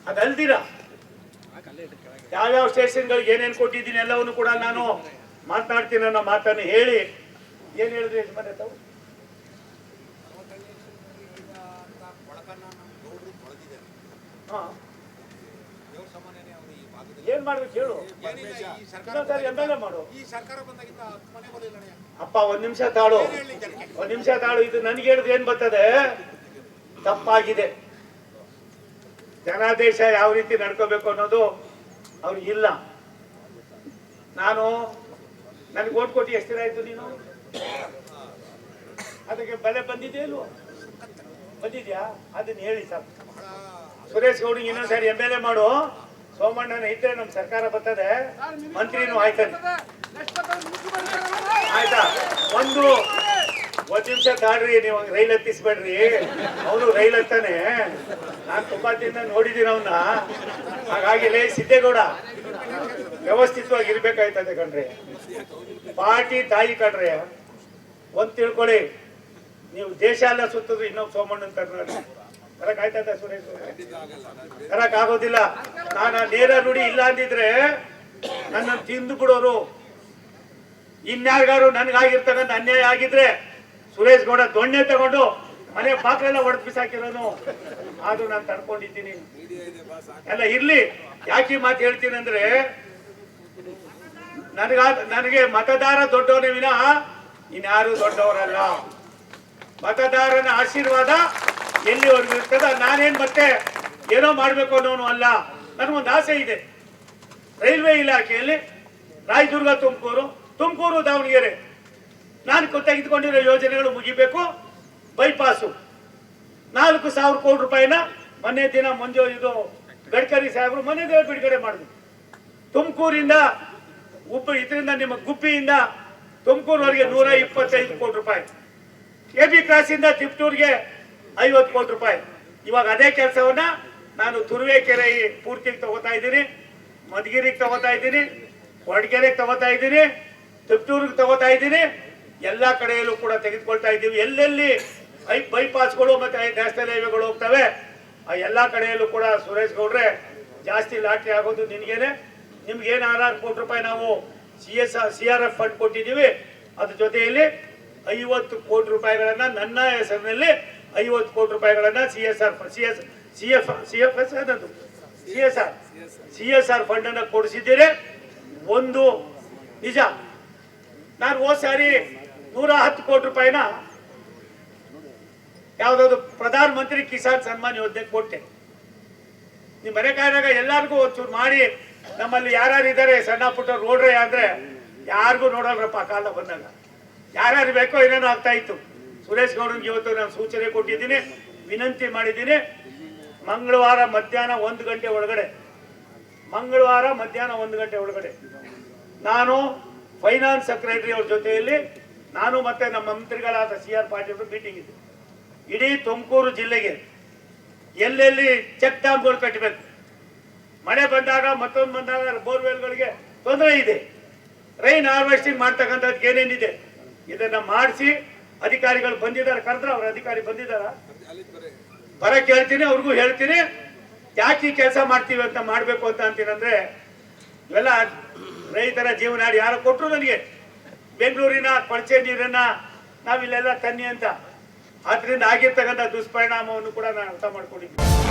ಅದಲ್ದಿರ ಯಾವ್ಯಾವ ಸ್ಟೇಷನ್ಗಳಿಗೆ ಏನೇನು ಕೊಟ್ಟಿದ್ದೀನಿ ಎಲ್ಲವನ್ನು ಕೂಡ ನಾನು ಮಾತನಾಡ್ತೀನಿ ಅನ್ನೋ ಮಾತನ್ನು ಹೇಳಿ ಏನು ಹೇಳಿದ್ರಿ ಯಜಮಾನ್ರೆ ತಾವು? ಏನ್ ಮಾಡ್ಬೇಕು ಹೇಳು, ಎಂಬೆಲ್ಲ ಮಾಡು. ಅಪ್ಪ ಒಂದ್ ನಿಮಿಷ ತಾಳು, ಇದು ನನ್ಗೆ ಹೇಳಿದ್ರೆ ಏನ್ ಬರ್ತದೆ? ತಪ್ಪಾಗಿದೆ. ಜನಾದೇಶ ಯಾವ ರೀತಿ ನಡ್ಕೋಬೇಕು ಅನ್ನೋದು ಅವ್ರಿಗೆ ಇಲ್ಲ. ನನಗೆ ಓಟ್ ಕೊಟ್ಟು ಎಷ್ಟು ದಿನ ಆಯ್ತು? ನೀನು ಅದಕ್ಕೆ ಬೆಲೆ ಬಂದಿದೆಯಾ ಇಲ್ವೋ? ಬಂದಿದ್ಯಾ? ಅದನ್ನ ಹೇಳಿ ಸಾಕು. ಸುರೇಶ್ ಗೌಡ್ಗೆ ಇನ್ನೊಂದ್ಸರಿ MLA ಮಾಡು. ಸೋಮಣ್ಣನ ಇದ್ರೆ ನಮ್ ಸರ್ಕಾರ ಬರ್ತದೆ, ಮಂತ್ರಿನೂ ಆಯ್ತಾನೆ. ಆಯ್ತಾ? ಒಂದು ನಿಮಿಷ ತಾಡ್ರಿ, ನೀವು ರೈಲ್ ಹತ್ತಿಸ್ಬೇಡ್ರಿ. ಅವನು ರೈಲ್ ಹತ್ತಾನೆ, ನಾನು ತುಂಬಾ ದಿನ ನೋಡಿದ್ದೀನಿ ಅವನ್ನ. ಹಾಗಾಗಿ ಸಿದ್ದೇಗೌಡ ವ್ಯವಸ್ಥಿತವಾಗಿ ಇರ್ಬೇಕಾಯ್ತದೆ ಕಣ್ರಿ. ಪಾರ್ಟಿ ತಾಯಿ ಕಣ್ರಿ. ಒಂದ್ ತಿಳ್ಕೊಳ್ಳಿ, ನೀವು ದೇಶ ಎಲ್ಲ ಸುತ್ತಿದ್ರು ಇನ್ನೊಬ್ಬ ಸೋಮಣ್ಣನ ತರಕ್ ಆಯ್ತದ ಸುರೇಶ್? ತರಕ್ ಆಗೋದಿಲ್ಲ. ನಾನು ನೇರ ನುಡಿ ಇಲ್ಲ ಅಂದಿದ್ರೆ ನನ್ನ ತಿಂದು ಬಿಡೋರು. ಇನ್ಯಾರಿಗಾರು ನನ್ಗಾಗಿರ್ತಕ್ಕಂಥ ಅನ್ಯಾಯ ಆಗಿದ್ರೆ ಸುರೇಶ್ ಗೌಡ ದೊಣ್ಣೆ ತಗೊಂಡು ಮನೆ ಬಾಕ್ಲೆಲ್ಲ ಹೊಡೆದು ಬಿಸಾಕಿರೋನು. ಆದ್ರೂ ನಾನು ತಡ್ಕೊಂಡಿದ್ದೀನಿ. ಎಲ್ಲ ಇರ್ಲಿ. ಯಾಕೆ ಮಾತು ಹೇಳ್ತೀನಿ ಅಂದ್ರೆ, ನನಗೆ ಮತದಾರ ದೊಡ್ಡವನೇ ವಿನಃ ಇನ್ಯಾರು ದೊಡ್ಡವರಲ್ಲ. ಮತದಾರನ ಆಶೀರ್ವಾದ ಎಲ್ಲಿವರೆಗೂ ಇರ್ತದ. ನಾನೇನ್ ಮತ್ತೆ ಏನೋ ಮಾಡ್ಬೇಕು ಅನ್ನೋನು ಅಲ್ಲ. ನನಗೊಂದು ಆಸೆ ಇದೆ. ರೈಲ್ವೆ ಇಲಾಖೆಯಲ್ಲಿ ರಾಯದುರ್ಗ ತುಮಕೂರು ದಾವಣಗೆರೆ ನಾನು ತೆಗೆದುಕೊಂಡಿರೋ ಯೋಜನೆಗಳು ಮುಗಿಬೇಕು. ಬೈಪಾಸು 4,000 ಕೋಟಿ ರೂಪಾಯಿನ ಮೊನ್ನೆ ದಿನ ಇದು ಗಡ್ಕರಿ ಸಾಹೇಬರು ಮೊನ್ನೆ ದಿನ ಬಿಡುಗಡೆ ಮಾಡಿದ್ರು. ತುಮಕೂರಿಂದ ಇದರಿಂದ ನಿಮ್ಮ ಗುಬ್ಬಿಯಿಂದ ತುಮಕೂರವರೆಗೆ 125 ಕೋಟಿ ರೂಪಾಯಿ. KB ಕ್ರಾಸಿಂದ ತಿಪ್ಟೂರ್ಗೆ 50 ಕೋಟಿ ರೂಪಾಯಿ. ಇವಾಗ ಅದೇ ಕೆಲಸವನ್ನ ನಾನು ತುರುವೇಕೆರೆ ಪೂರ್ತಿಗೆ ತಗೋತಾ ಇದ್ದೀನಿ, ಮಧುಗಿರಿಗೆ ತಗೋತಾ ಇದ್ದೀನಿ, ಕೊರಟಗೆರೆಗೆ ತಗೋತಾ ಇದ್ದೀನಿ, ತಿಪ್ಟೂರಿಗೆ ತಗೋತಾ ಇದ್ದೀನಿ. ಎಲ್ಲಾ ಕಡೆಯಲ್ಲೂ ಕೂಡ ತೆಗೆದುಕೊಳ್ತಾ ಇದ್ದೀವಿ. ಎಲ್ಲೆಲ್ಲಿ ಬೈಪಾಸ್ಗಳು ಮತ್ತೆ ನ್ಯಾಷನಲ್ ಹೈವೇಗಳು ಹೋಗ್ತವೆ ಆ ಎಲ್ಲಾ ಕಡೆಯಲ್ಲೂ ಕೂಡ ಸುರೇಶ್ ಗೌಡ್ರೆ ಜಾಸ್ತಿ ಲಾಟ್ರಿ ಆಗೋದು ನಿನ್ಗೇನೆ. ನಿಮ್ಗೆ ಏನು 6 ಕೋಟಿ ರೂಪಾಯಿ ನಾವು CRF ಫಂಡ್ ಕೊಟ್ಟಿದ್ದೀವಿ. ಅದ್ರ ಜೊತೆಯಲ್ಲಿ 50 ಕೋಟಿ ರೂಪಾಯಿಗಳನ್ನ ನನ್ನ ಹೆಸರಿನಲ್ಲಿ 50 ಕೋಟಿ ರೂಪಾಯಿಗಳನ್ನ CSR ಫಂಡ್ ಅನ್ನ ಕೊಡಿಸಿದ್ದೀರಿ. ಒಂದು ನಿಜ, ನಾನು ಹೋದ ಸಾರಿ 110 ಕೋಟಿ ರೂಪಾಯಿನ ಯಾವ್ದಾದ್ರು ಪ್ರಧಾನ ಮಂತ್ರಿ ಕಿಸಾನ್ ಸನ್ಮಾನ್ ಯೋಜನೆ ಕೊಟ್ಟೆ. ನೀವು ಮನೆ ಕಾಯ್ದಾಗ ಎಲ್ಲಾರ್ಗು ಒಂಚೂರು ಮಾಡಿ, ನಮ್ಮಲ್ಲಿ ಯಾರ್ಯಾರು ಇದ್ದಾರೆ ಸಣ್ಣ ಪುಟ್ಟ ರೋಡ್ರೆ ಅಂದ್ರೆ ಯಾರಿಗೂ ನೋಡಲ್ರಪ್ಪ. ಕಾಲ ಬಂದಾಗ ಯಾರ್ಯಾರು ಬೇಕೋ ಏನೇನೋ ಆಗ್ತಾ ಇತ್ತು. ಸುರೇಶ್ ಗೌಡನ್ಗೆ ಇವತ್ತು ನಾನು ಸೂಚನೆ ಕೊಟ್ಟಿದ್ದೀನಿ, ವಿನಂತಿ ಮಾಡಿದ್ದೀನಿ. ಮಂಗಳವಾರ ಮಧ್ಯಾಹ್ನ 1 ಗಂಟೆ ಒಳಗಡೆ ನಾನು ಫೈನಾನ್ಸ್ ಸೆಕ್ರೆಟರಿ ಅವ್ರ ಜೊತೆಯಲ್ಲಿ ನಾನು ಮತ್ತೆ ನಮ್ಮ ಮಂತ್ರಿಗಳಾದ CR ಪಾಟೀಲ್ ಮೀಟಿಂಗ್ ಇದೆ. ಇಡೀ ತುಮಕೂರು ಜಿಲ್ಲೆಗೆ ಎಲ್ಲೆಲ್ಲಿ ಚೆಕ್ ಡ್ಯಾಮ್ಗಳು ಕಟ್ಟಬೇಕು, ಮಳೆ ಬಂದಾಗ ಮತ್ತೊಂದು ಬಂದಾಗ ಬೋರ್ವೆಲ್ಗಳಿಗೆ ತೊಂದರೆ ಇದೆ, ರೈನ್ ಹಾರ್ವೆಸ್ಟಿಂಗ್ ಮಾಡ್ತಕ್ಕಂಥದ್ದು ಏನೇನಿದೆ ಇದನ್ನ ಮಾಡಿಸಿ ಅಧಿಕಾರಿಗಳು ಬಂದಿದ್ದಾರೆ. ಕರೆದ್ರೆ ಅವ್ರ ಅಧಿಕಾರಿ ಬಂದಿದ್ದಾರ? ಬರಕ್ಕೆ ಹೇಳ್ತೀನಿ, ಅವ್ರಿಗೂ ಹೇಳ್ತೀನಿ. ಯಾಕೆ ಕೆಲಸ ಮಾಡ್ತೀವಿ ಅಂತ ಮಾಡ್ಬೇಕು ಅಂತ ಅಂತೀನಂದ್ರೆ, ಇವೆಲ್ಲ ರೈತರ ಜೀವನಾಡಿ ಯಾರು ಕೊಟ್ಟರು ನನಗೆ ಬೆಂಗಳೂರಿನ ಕೊಳಚೆ ನೀರನ್ನ ನಾವಿಲ್ಲೆಲ್ಲ ತನ್ನಿ ಅಂತ. ಆದ್ರಿಂದ ಆಗಿರ್ತಕ್ಕಂಥ ದುಷ್ಪರಿಣಾಮವನ್ನು ಕೂಡ ನಾನು ಅರ್ಥ ಮಾಡ್ಕೊಂಡಿದ್ದೀನಿ.